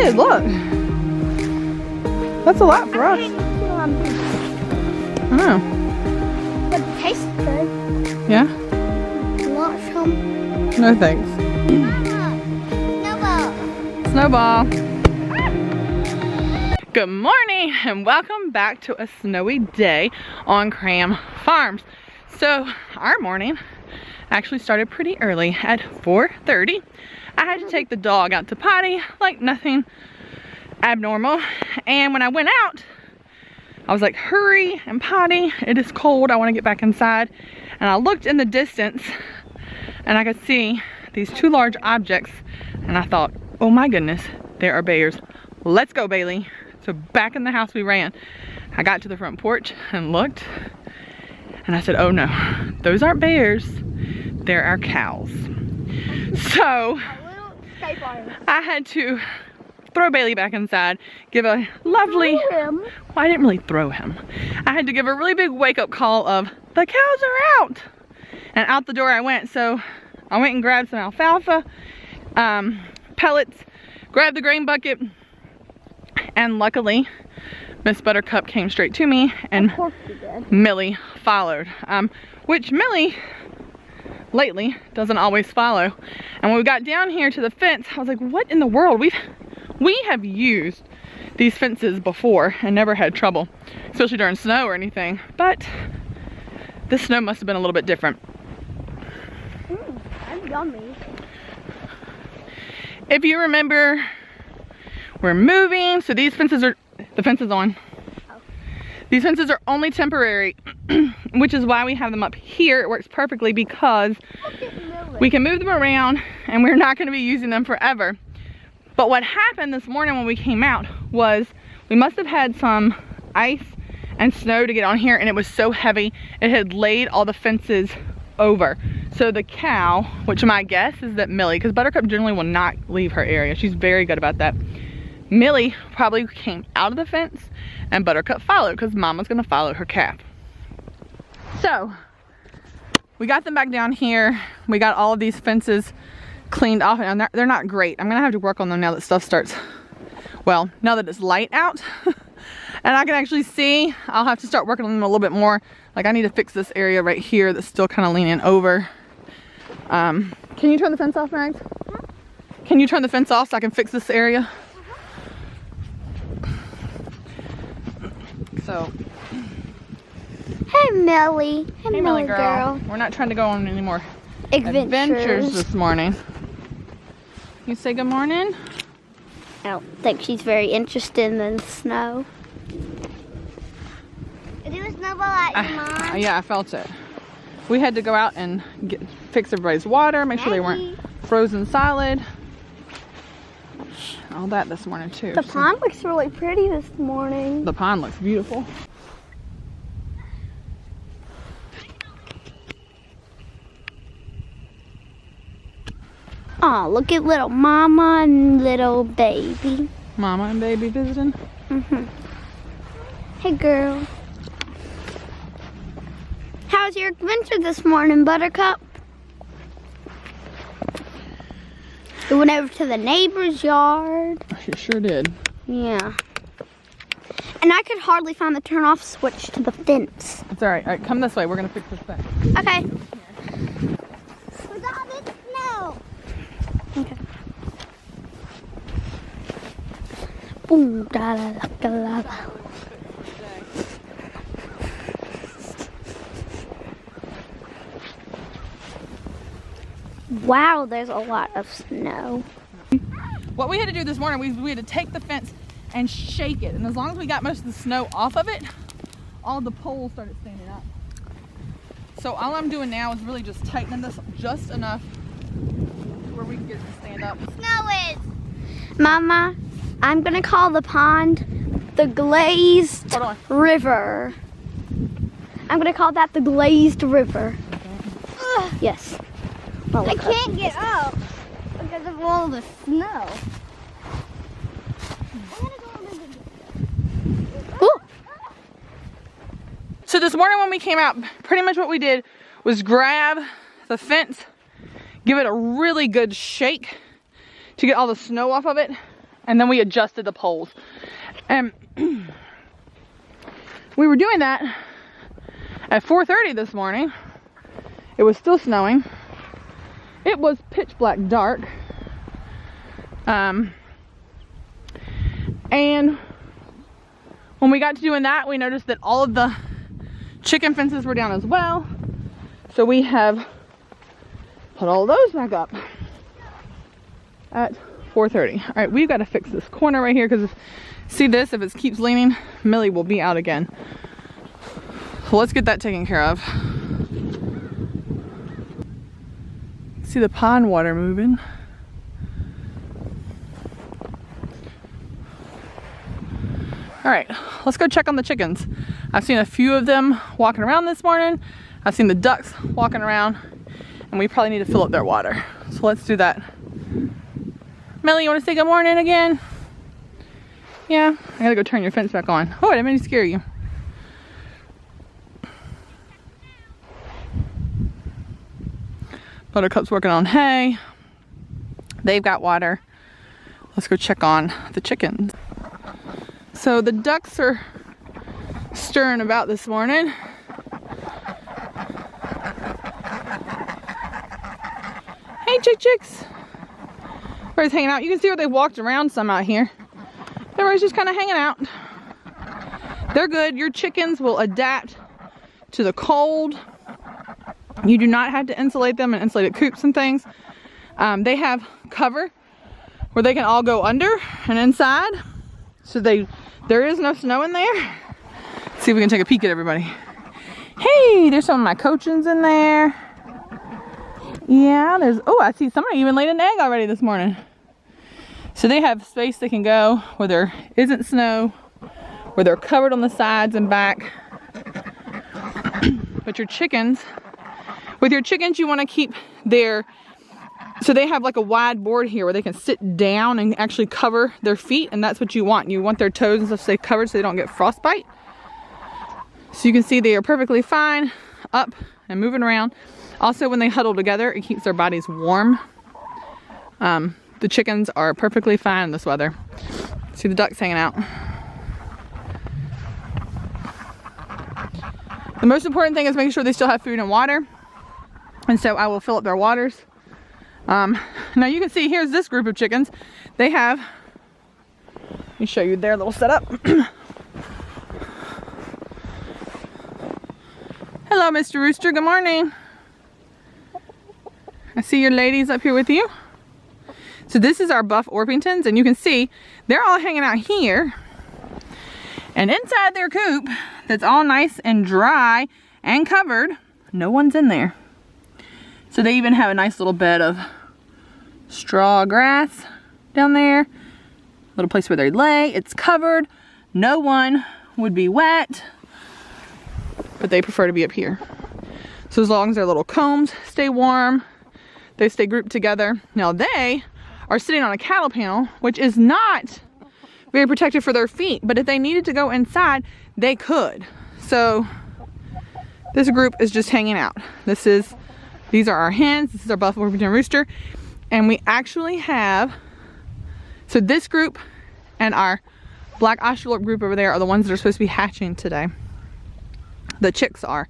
did, look. That's a lot for us. I know. But it tastes good. Yeah? You want some? No thanks. Snowball. Snowball. Good morning and welcome back to a snowy day on Cram Farms. So our morning actually started pretty early at 4:30. I had to take the dog out to potty like nothing abnormal. And when I went out, I was like, hurry and potty. It is cold. I want to get back inside. And I looked in the distance and I could see these two large objects. And I thought, oh my goodness, there are bears. Let's go, Bailey. So back in the house we ran. I got to the front porch and looked. And I said, oh no, those aren't bears. They're our cows. So I had to throw Bailey back inside, give a lovely, well, I didn't really throw him. I had to give a really big wake up call of, the cows are out. And out the door I went. So I went and grabbed some alfalfa, pellets, grabbed the grain bucket, and luckily Miss Buttercup came straight to me and Millie followed. Which Millie lately doesn't always follow. And when we got down here to the fence, I was like, what in the world? We have used these fences before and never had trouble, especially during snow or anything, but this snow must have been a little bit different. That's yummy. If you remember, we're moving, so these fences are, the fence is on. These fences are only temporary, which is why we have them up here. It works perfectly because we can move them around and we're not going to be using them forever. But what happened this morning when we came out was we must have had some ice and snow to get on here, and it was so heavy it had laid all the fences over. So the cow, which my guess is that Millie, because Buttercup generally will not leave her area. She's very good about that. Millie probably came out of the fence and Buttercup followed because Mama's gonna follow her calf. So we got them back down here. We got all of these fences cleaned off, and they're not great. I'm gonna have to work on them now that stuff starts, well, now that it's light out and I can actually see. I'll have to start working on them a little bit more. Like I need to fix this area right here that's still kind of leaning over. Can you turn the fence off, Mags? Can you turn the fence off so I can fix this area? So, hey Millie. Hey Millie girl. We're not trying to go on any more adventures this morning. You say good morning? I don't think she's very interested in the snow. Is it a snowball at your mom? Yeah, I felt it. We had to go out and fix everybody's water, make sure they weren't frozen solid. All that this morning too. The pond looks really pretty this morning. The pond looks beautiful. Oh, look at little mama and little baby. Mama and baby visiting? Mm-hmm. Hey girl. How's your adventure this morning, Buttercup? We went over to the neighbor's yard. She sure did. Yeah. And I could hardly find the turn off switch to the fence. It's alright. Alright, come this way. We're gonna fix this thing. Okay. We got it now. Okay. Boom, da la la la la. Wow, there's a lot of snow. What we had to do this morning, we had to take the fence and shake it. And as long as we got most of the snow off of it, all the poles started standing up. So all I'm doing now is really just tightening this just enough where we can get it to stand up. Snow is. Mama, I'm gonna call the pond the Glazed River. I'm gonna call that the Glazed River. Okay. Yes. Oh, I can't get up because of all the snow. So this morning when we came out, pretty much what we did was grab the fence, give it a really good shake to get all the snow off of it. and then we adjusted the poles. And we were doing that at 4:30 this morning. It was still snowing. It was pitch black dark. And when we got to doing that, we noticed that all of the chicken fences were down as well. So we have put all those back up at 4:30. All right, we've got to fix this corner right here because see this, if it keeps leaning, Millie will be out again. So let's get that taken care of. See the pond water moving. All right, let's go check on the chickens. I've seen a few of them walking around this morning. I've seen the ducks walking around, and we probably need to fill up their water. So let's do that. Millie, you want to say good morning again? Yeah, I gotta go turn your fence back on. Oh, I didn't mean to scare you. Buttercup's working on hay. They've got water. Let's go check on the chickens. So the ducks are stirring about this morning. Hey, chicks. Everybody's hanging out. You can see where they walked around some out here. Everybody's just kind of hanging out. They're good. Your chickens will adapt to the cold. You do not have to insulate them in insulated coops and things. They have cover where they can all go under and inside. So there is no snow in there. Let's see if we can take a peek at everybody. Hey, there's some of my cochins in there. Yeah, oh, I see somebody even laid an egg already this morning. So they have space they can go where there isn't snow, where they're covered on the sides and back. But with your chickens, you want to keep so they have like a wide board here where they can sit down and actually cover their feet, and that's what you want. You want their toes and stuff to stay covered so they don't get frostbite. So you can see they are perfectly fine up and moving around. Also, when they huddle together, it keeps their bodies warm. The chickens are perfectly fine in this weather. See the ducks hanging out. The most important thing is making sure they still have food and water. And so I will fill up their waters. Now you can see here's this group of chickens. They have, let me show you their little setup. Hello, Mr. Rooster, good morning. I see your ladies up here with you. So this is our buff Orpingtons, and you can see they're all hanging out here. And inside their coop, that's all nice and dry and covered, no one's in there. So they even have a nice little bed of straw grass down there. Little place where they lay. It's covered. No one would be wet. But they prefer to be up here. So as long as their little combs stay warm, they stay grouped together. Now they are sitting on a cattle panel, which is not very protected for their feet. But if they needed to go inside, they could. So this group is just hanging out. These are our hens. This is our buff Orpington rooster. And we actually have, so this group and our black Australorp group over there are the ones that are supposed to be hatching today. The chicks are.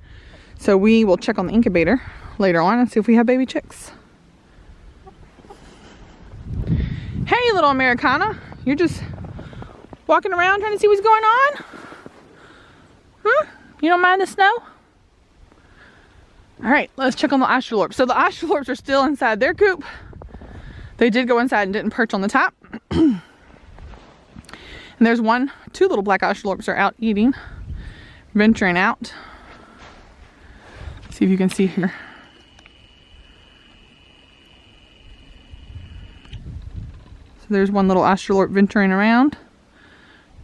So we will check on the incubator later on and see if we have baby chicks. Hey, little Americana. You're just walking around trying to see what's going on? You don't mind the snow? All right, let's check on the Australorps. So the Australorps are still inside their coop. They did go inside and didn't perch on the top. And there's two little black Australorps are out eating, venturing out. See if you can see here. So there's one little Australorp venturing around,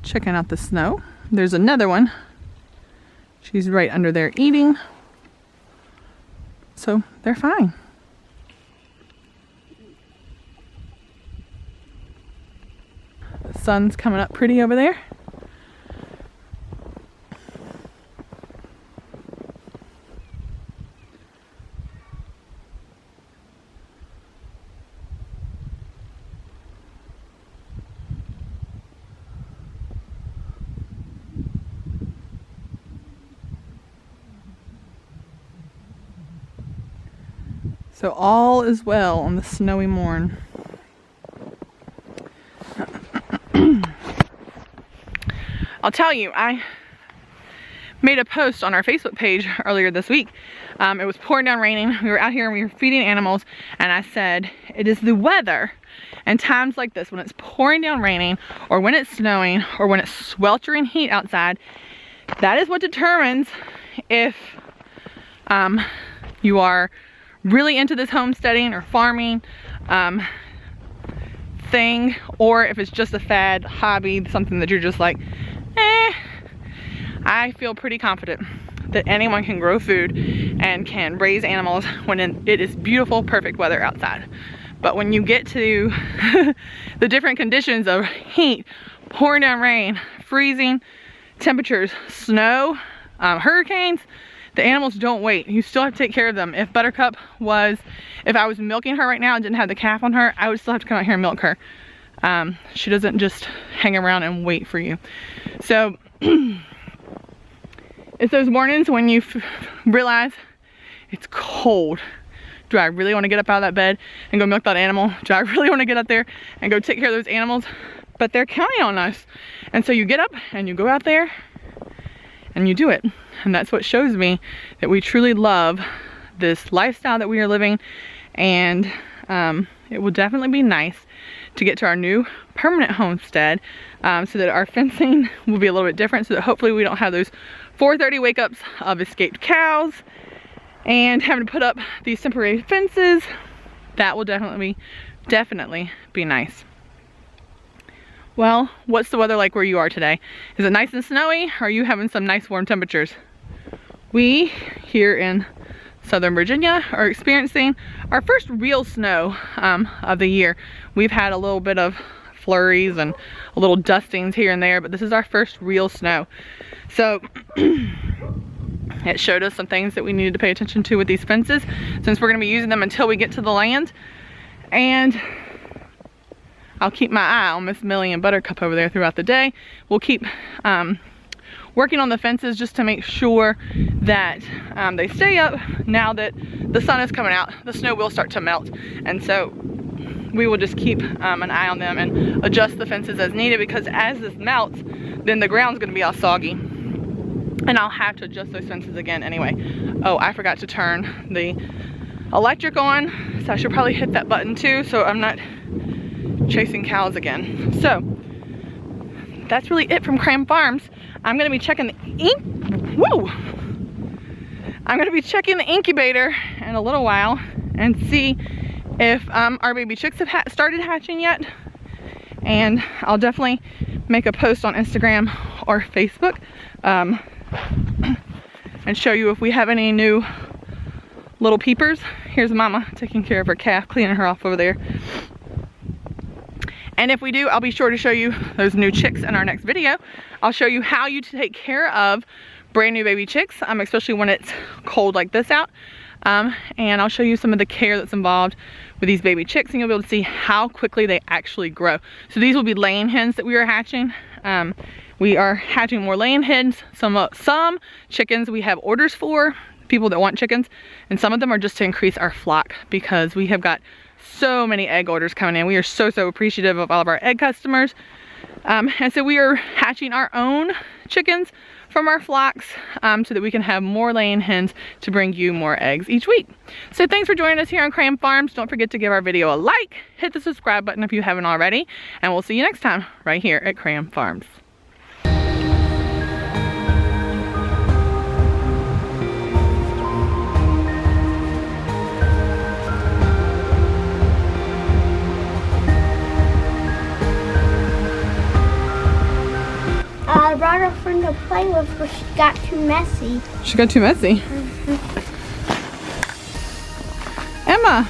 checking out the snow. There's another one. She's right under there eating. So they're fine. The sun's coming up pretty over there. So all is well on the snowy morn. I'll tell you, I made a post on our Facebook page earlier this week. It was pouring down raining. We were out here and we were feeding animals, and I said, it is the weather and times like this when it's pouring down raining or when it's snowing or when it's sweltering heat outside, that is what determines if you are really into this homesteading or farming thing, or if it's just a fad hobby, something that you're just like, I feel pretty confident that anyone can grow food and can raise animals when it is beautiful, perfect weather outside. But when you get to the different conditions of heat, pouring down rain, freezing temperatures, snow, hurricanes, the animals don't wait. You still have to take care of them. If I was milking her right now and didn't have the calf on her, I would still have to come out here and milk her. She doesn't just hang around and wait for you. So it's those mornings when you realize it's cold. Do I really want to get up out of that bed and go milk that animal? Do I really want to get up there and go take care of those animals? But they're counting on us. And so you get up and you go out there and you do it. And that's what shows me that we truly love this lifestyle that we are living. And it will definitely be nice to get to our new permanent homestead, so that our fencing will be a little bit different, so that hopefully we don't have those 4:30 wake ups of escaped cows and having to put up these temporary fences. That will definitely be nice. Well, what's the weather like where you are today? Is it nice and snowy, or are you having some nice warm temperatures? We here in Southern Virginia are experiencing our first real snow of the year. We've had a little bit of flurries and a little dustings here and there, but this is our first real snow. So it showed us some things that we needed to pay attention to with these fences, since we're going to be using them until we get to the land. And I'll keep my eye on Miss Millie and Buttercup over there throughout the day. We'll keep working on the fences just to make sure that they stay up. Now that the sun is coming out, the snow will start to melt, and so we will just keep an eye on them and adjust the fences as needed, because as this melts, then the ground's going to be all soggy and I'll have to adjust those fences again anyway. Oh, I forgot to turn the electric on, so I should probably hit that button too, so I'm not chasing cows again. So that's really it from Cram Farms. I'm gonna be checking the I'm gonna be checking the incubator in a little while and see if our baby chicks have started hatching yet. And I'll definitely make a post on Instagram or Facebook and show you if we have any new little peepers. Here's Mama taking care of her calf, cleaning her off over there. And if we do, I'll be sure to show you those new chicks in our next video. I'll show you how you take care of brand new baby chicks, especially when it's cold like this out. And I'll show you some of the care that's involved with these baby chicks, and you'll be able to see how quickly they actually grow. So these will be laying hens that we are hatching. We are hatching more laying hens. Some chickens we have orders for, people that want chickens, and some of them are just to increase our flock, because we have got so many egg orders coming in. We are so appreciative of all of our egg customers. And so we are hatching our own chickens from our flocks so that we can have more laying hens to bring you more eggs each week. So thanks for joining us here on Cram Farms. Don't forget to give our video a like, hit the subscribe button if you haven't already, and we'll see you next time right here at Cram Farms. I brought a friend to play with, but she got too messy. She got too messy? Emma,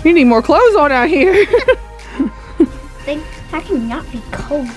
you need more clothes on out here. That cannot be cold.